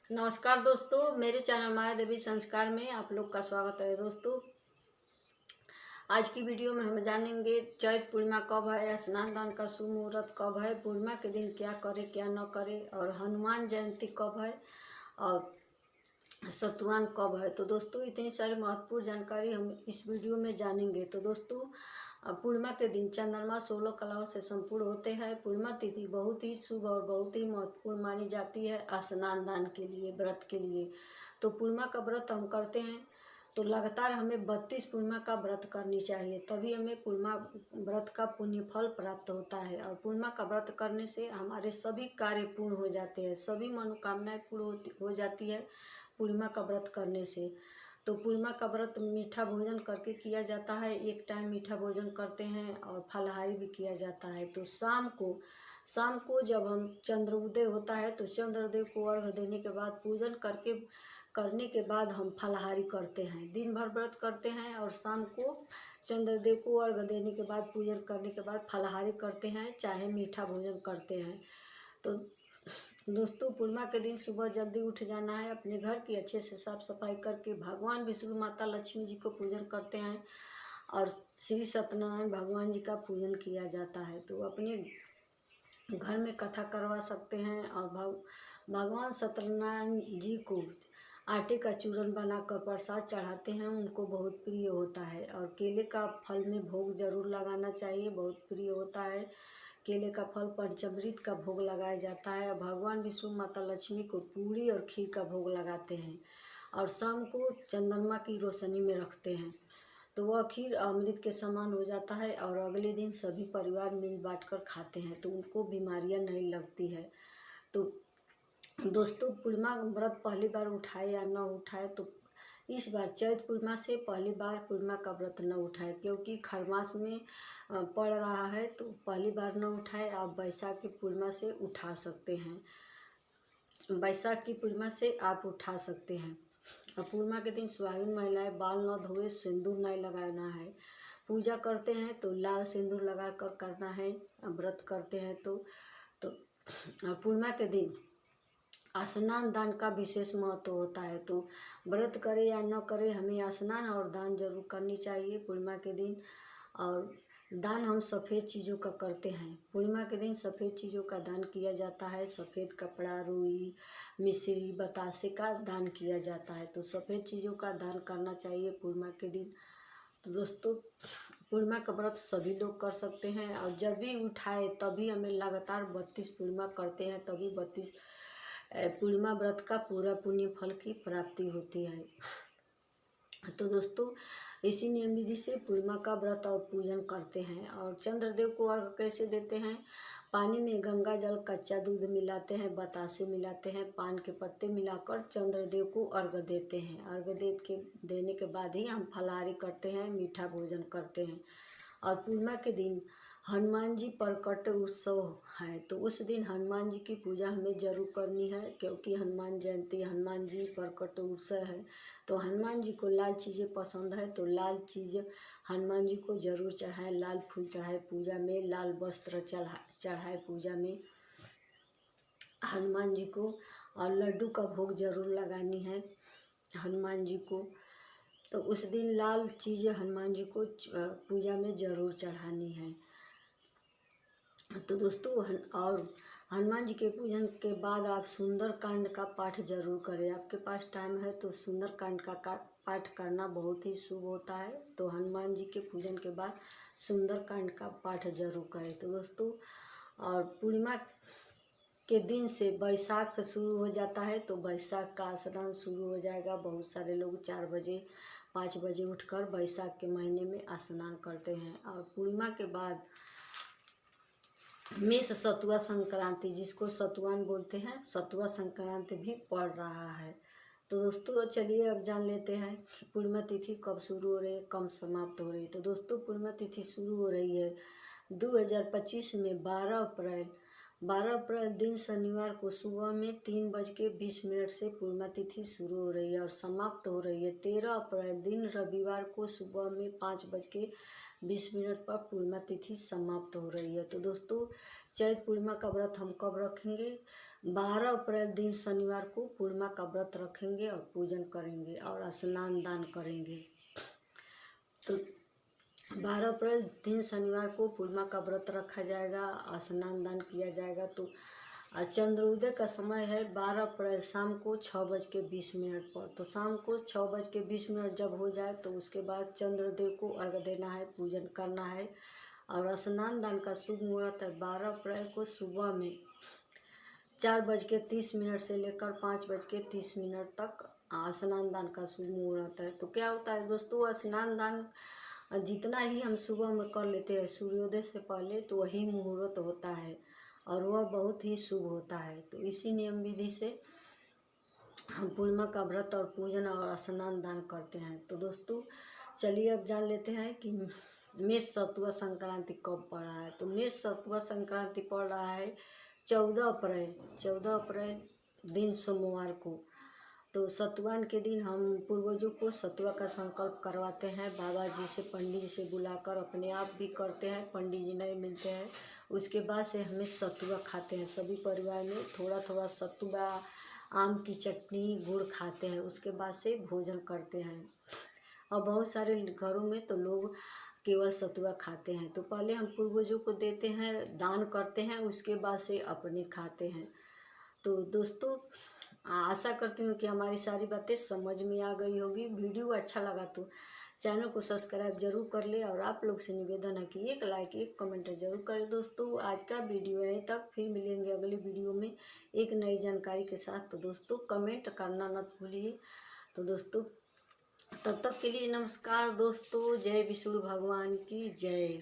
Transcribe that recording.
नमस्कार दोस्तों, मेरे चैनल माया देवी संस्कार में आप लोग का स्वागत है। दोस्तों, आज की वीडियो में हम जानेंगे चैत पूर्णिमा कब है, स्नान दान का शुभ मुहूर्त कब है, पूर्णिमा के दिन क्या करें क्या न करें, और हनुमान जयंती कब है और सतुआन कब है। तो दोस्तों, इतनी सारी महत्वपूर्ण जानकारी हम इस वीडियो में जानेंगे। तो दोस्तों, पूर्णिमा के दिन चंद्रमा 16 कलाओं से संपूर्ण होते हैं। पूर्णिमा तिथि बहुत ही शुभ और बहुत ही महत्वपूर्ण मानी जाती है स्नान दान के लिए, व्रत के लिए। तो पूर्णिमा का व्रत हम करते हैं तो लगातार हमें 32 पूर्णिमा का व्रत करनी चाहिए, तभी हमें पूर्णिमा व्रत का पुण्य फल प्राप्त होता है। और पूर्णिमा का व्रत करने से हमारे सभी कार्य पूर्ण हो जाते हैं, सभी मनोकामनाएं पूर्ण हो जाती है पूर्णिमा का व्रत करने से। तो पूर्णिमा का व्रत मीठा भोजन करके किया जाता है, एक टाइम मीठा भोजन करते हैं और फलाहारी भी किया जाता है। तो शाम को जब हम चंद्रोदय होता है तो चंद्रोदय को अर्घ देने के बाद पूजन करने के बाद हम फलाहारी करते हैं। दिन भर व्रत करते हैं और शाम को चंद्रोदय को अर्घ देने के बाद पूजन करने के बाद फलाहारी करते हैं, चाहे मीठा भोजन करते हैं। तो दोस्तों, पूर्णिमा के दिन सुबह जल्दी उठ जाना है, अपने घर की अच्छे से साफ सफाई करके भगवान विष्णु माता लक्ष्मी जी को पूजन करते हैं और श्री सत्यनारायण भगवान जी का पूजन किया जाता है। तो अपने घर में कथा करवा सकते हैं और भगवान सत्यनारायण जी को आटे का चूरन बनाकर प्रसाद चढ़ाते हैं, उनको बहुत प्रिय होता है। और केले का फल में भोग जरूर लगाना चाहिए, बहुत प्रिय होता है। केले का फल पंचामृत का भोग लगाया जाता है और भगवान विष्णु माता लक्ष्मी को पूरी और खीर का भोग लगाते हैं और शाम को चंद्रमा की रोशनी में रखते हैं, तो वह खीर अमृत के समान हो जाता है और अगले दिन सभी परिवार मिल बांट कर खाते हैं, तो उनको बीमारियां नहीं लगती है। तो दोस्तों, पूर्णिमा व्रत पहली बार उठाए या न उठाए, तो इस बार चैत पूर्णिमा से पहली बार पूर्णिमा का व्रत न उठाए, क्योंकि खरमास में पड़ रहा है, तो पहली बार न उठाए। आप बैसाख की पूर्णिमा से उठा सकते हैं, बैसाख की पूर्णिमा से आप उठा सकते हैं। और पूर्णिमा के दिन सुहागिन महिलाएं बाल न धोए, सिंदूर नहीं लगाना है। पूजा करते हैं तो लाल सिंदूर लगा कर करना है, व्रत करते हैं तो पूर्णिमा के दिन स्नान दान का विशेष महत्व होता है। तो व्रत करे या न करे, हमें स्नान और दान जरूर करनी चाहिए पूर्णिमा के दिन। और दान हम सफ़ेद चीज़ों का करते हैं, पूर्णिमा के दिन सफ़ेद चीज़ों का दान किया जाता है। सफ़ेद कपड़ा, रुई, मिश्री, बतासे का दान किया जाता है। तो सफ़ेद चीज़ों का दान करना चाहिए पूर्णिमा के दिन। तो दोस्तों, पूर्णिमा का व्रत सभी लोग कर सकते हैं और जब भी उठाए तभी हमें लगातार 32 पूर्णिमा करते हैं, तभी 32 पूर्णिमा व्रत का पूरा पुण्य फल की प्राप्ति होती है। तो दोस्तों, इसी नियम विधि से पूर्णिमा का व्रत और पूजन करते हैं। और चंद्रदेव को अर्घ कैसे देते हैं? पानी में गंगा जल, कच्चा दूध मिलाते हैं, बतासे मिलाते हैं, पान के पत्ते मिलाकर चंद्रदेव को अर्घ देते हैं। अर्घ देने के बाद ही हम फलाहारी करते हैं, मीठा भोजन करते हैं। और पूर्णिमा के दिन हनुमान जी प्रकट उत्सव है, तो उस दिन हनुमान जी की पूजा हमें जरूर करनी है, क्योंकि हनुमान जयंती, हनुमान जी प्रकट उत्सव है। तो हनुमान जी को लाल चीज़ें पसंद है, तो लाल चीज़ हनुमान जी को जरूर चढ़ाए, लाल फूल चढ़ाए पूजा में, लाल वस्त्र चढ़ाए पूजा में हनुमान जी को। और लड्डू का भोग जरूर लगानी है हनुमान जी को। तो उस दिन लाल चीज़ें हनुमान जी को पूजा में जरूर चढ़ानी है। तो दोस्तों, और हनुमान जी के पूजन के बाद आप सुंदर कांड का पाठ जरूर करें। आपके पास टाइम है तो सुंदर कांड का पाठ करना बहुत ही शुभ होता है। तो हनुमान जी के पूजन के बाद सुंदर कांड का पाठ जरूर करें। तो दोस्तों, और पूर्णिमा के दिन से बैसाख शुरू हो जाता है, तो बैसाख का स्नान शुरू हो जाएगा। बहुत सारे लोग 4 बजे 5 बजे उठकर बैसाख के महीने में स्नान करते हैं। और पूर्णिमा के बाद मेष सतुआ संक्रांति, जिसको सतुआन बोलते हैं, सतुआ संक्रांति भी पड़ रहा है। तो दोस्तों, चलिए अब जान लेते हैं कि पूर्णिमा तिथि कब शुरू हो रही है, कब समाप्त हो रही है। तो दोस्तों, पूर्णिमा तिथि शुरू हो रही है 2025 में 12 अप्रैल दिन शनिवार को सुबह में 3:20 से पूर्णिमा तिथि शुरू हो रही है और समाप्त हो रही है 13 अप्रैल दिन रविवार को सुबह में 5:20 पर पूर्णिमा तिथि समाप्त हो रही है। तो दोस्तों, चैत पूर्णिमा का व्रत हम कब रखेंगे? 12 अप्रैल दिन शनिवार को पूर्णिमा का व्रत रखेंगे और पूजन करेंगे और स्नान दान करेंगे। तो 12 अप्रैल दिन शनिवार को पूर्णिमा का व्रत रखा जाएगा, स्नान दान किया जाएगा। तो चंद्रोदय का समय है 12 अप्रैल शाम को 6:20 पर। तो शाम को 6:20 जब हो जाए तो उसके बाद चंद्रदेव को अर्घ्य देना है, पूजन करना है। और स्नान दान का शुभ मुहूर्त है 12 अप्रैल को सुबह में 4:30 से लेकर 5:30 तक स्नान दान का शुभ मुहूर्त है। तो क्या होता है दोस्तों, स्नान दान जितना ही हम सुबह में कर लेते हैं सूर्योदय से पहले, तो वही मुहूर्त होता है और वह बहुत ही शुभ होता है। तो इसी नियम विधि से हम पूर्णिमा का व्रत और पूजन और स्नान दान करते हैं। तो दोस्तों चलिए अब जान लेते हैं कि मेष सतुआ संक्रांति कब पड़ रहा है। तो मेष सतुआ संक्रांति पड़ रहा है 14 अप्रैल दिन सोमवार को। तो सतुआन के दिन हम पूर्वजों को सतुआ का संकल्प करवाते हैं, बाबा जी से, पंडित जी से बुलाकर, अपने आप भी करते हैं, पंडित जी नहीं मिलते हैं। उसके बाद से हमें सतुआ खाते हैं, सभी परिवार में थोड़ा थोड़ा सतुआ, आम की चटनी, गुड़ खाते हैं। उसके बाद से भोजन करते हैं। और बहुत सारे घरों में तो लोग केवल सतुआ खाते हैं। तो पहले हम पूर्वजों को देते हैं, दान करते हैं, उसके बाद से अपने खाते हैं। तो दोस्तों आशा करती हूँ कि हमारी सारी बातें समझ में आ गई होगी। वीडियो अच्छा लगा तो चैनल को सब्सक्राइब जरूर कर ले और आप लोग से निवेदन है कि एक लाइक, एक कमेंट जरूर करें। दोस्तों आज का वीडियो यहीं तक, फिर मिलेंगे अगली वीडियो में एक नई जानकारी के साथ। तो दोस्तों कमेंट करना मत भूलिए। तो दोस्तों तब तक के लिए नमस्कार दोस्तों। जय विष्णु भगवान की जय।